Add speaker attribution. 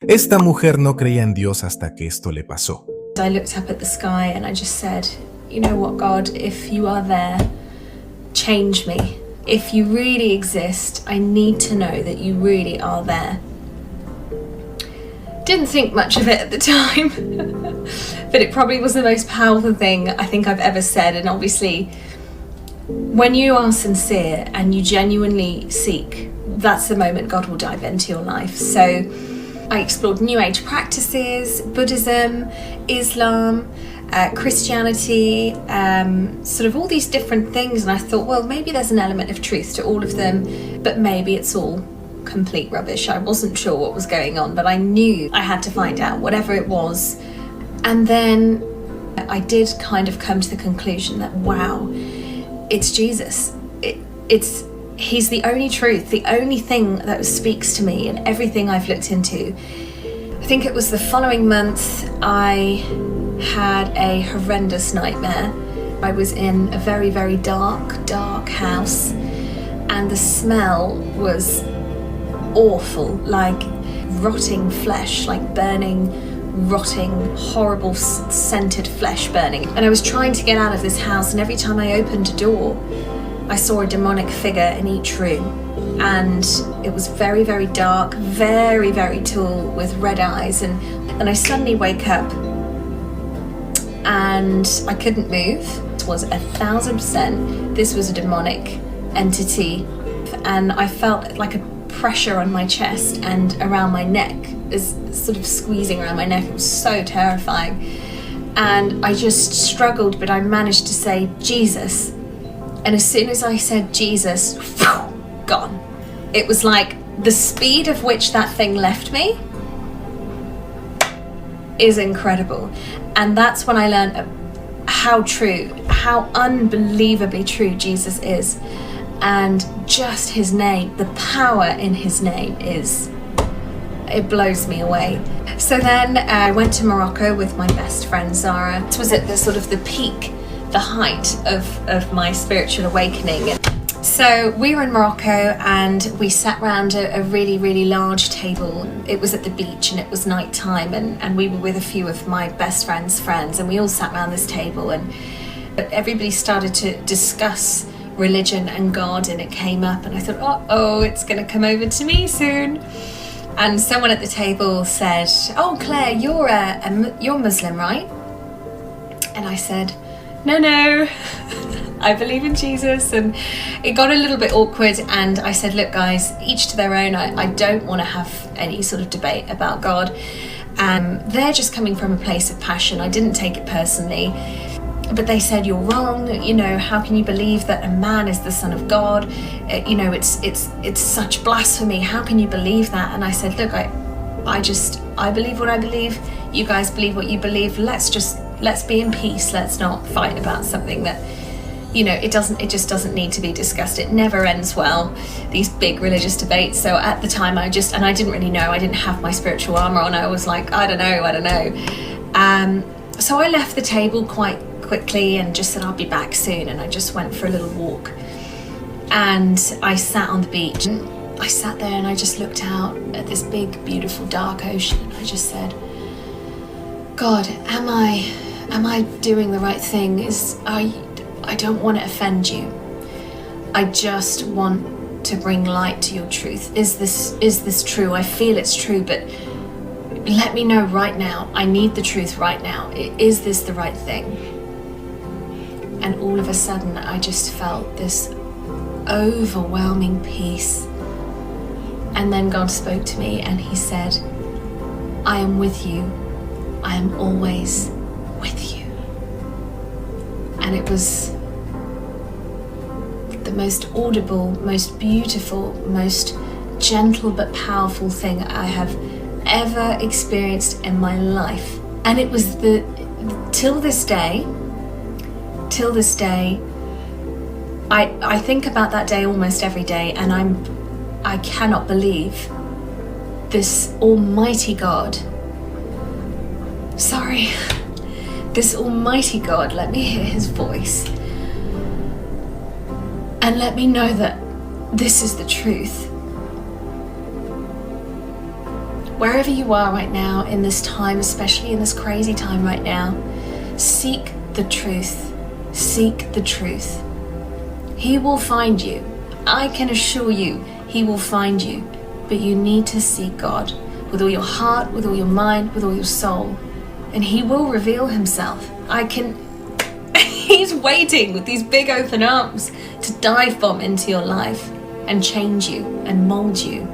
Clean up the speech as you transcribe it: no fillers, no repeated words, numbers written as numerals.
Speaker 1: Esta mujer no creía en Dios hasta que esto le pasó.
Speaker 2: I looked up at the sky and I just said, you know what, God, if you are there, change me. If you really exist, I need to know that you really are there. Didn't think much of it at the time, but it probably was the most powerful thing I think I've ever said. And obviously, when you are sincere and you genuinely seek, that's the moment God will dive into your life. So I explored New Age practices, Buddhism, Islam, Christianity, sort of all these different things, and I thought, well, maybe there's an element of truth to all of them, but maybe it's all complete rubbish. I wasn't sure what was going on, but I knew I had to find out whatever it was. And then I did kind of come to the conclusion that, wow, it's Jesus. He's the only truth, the only thing that speaks to me in everything I've looked into. I think it was the following month I had a horrendous nightmare. I was in a very, very dark house, and the smell was awful, like rotting flesh, like burning, rotting, horrible scented flesh burning. And I was trying to get out of this house, and every time I opened a door, I saw a demonic figure in each room. And it was very, very dark, very, very tall, with red eyes. And then I suddenly wake up and I couldn't move. It was 1,000%. This was a demonic entity. And I felt like a pressure on my chest and around my neck, is sort of squeezing around my neck. It was so terrifying. And I just struggled, but I managed to say Jesus. And as soon as I said Jesus, gone. It was like the speed of which that thing left me is incredible. And that's when I learned how true, how unbelievably true Jesus is. And just his name, the power in his name it blows me away. So then I went to Morocco with my best friend Zara. This was at the sort of the peak, the height of my spiritual awakening. So we were in Morocco and we sat around a really, really large table. It was at the beach and it was night time, and we were with a few of my best friends' friends, and we all sat around this table, and everybody started to discuss religion and God, and it came up, and I thought, oh, it's going to come over to me soon. And someone at the table said, oh, Claire, you're Muslim, right? And I said, no, I believe in Jesus. And it got a little bit awkward, and I said, look guys, each to their own. I don't want to have any sort of debate about God. They're just coming from a place of passion. I didn't take it personally. But they said, you're wrong, how can you believe that a man is the son of God? It's such blasphemy. How can you believe that? And I said, look, I believe what I believe. You guys believe what you believe. Let's be in peace. Let's not fight about something that, it just doesn't need to be discussed. It never ends well, these big religious debates. So at the time I didn't really know. I didn't have my spiritual armor on. I was like, I don't know. So I left the table quite quickly and just said I'll be back soon, and I just went for a little walk, and I sat on the beach, and I sat there and I just looked out at this big, beautiful, dark ocean, and I just said, God, am I doing the right thing? I don't want to offend you. I just want to bring light to your truth. Is this true? I feel it's true, but let me know right now. I need the truth right now. Is this the right thing? And all of a sudden, I just felt this overwhelming peace. And then God spoke to me and he said, I am with you. I am always with you. And it was the most audible, most beautiful, most gentle but powerful thing I have ever experienced in my life. And it was till this day, I think about that day almost every day, and I cannot believe this almighty God, this almighty God let me hear his voice and let me know that this is the truth. wherever you are right now in this time, especially in this crazy time right now, seek the truth. Seek the truth. He will find you. I can assure you, he will find you. But you need to seek God with all your heart, with all your mind, with all your soul. And he will reveal himself. He's waiting with these big open arms to dive bomb into your life and change you and mold you.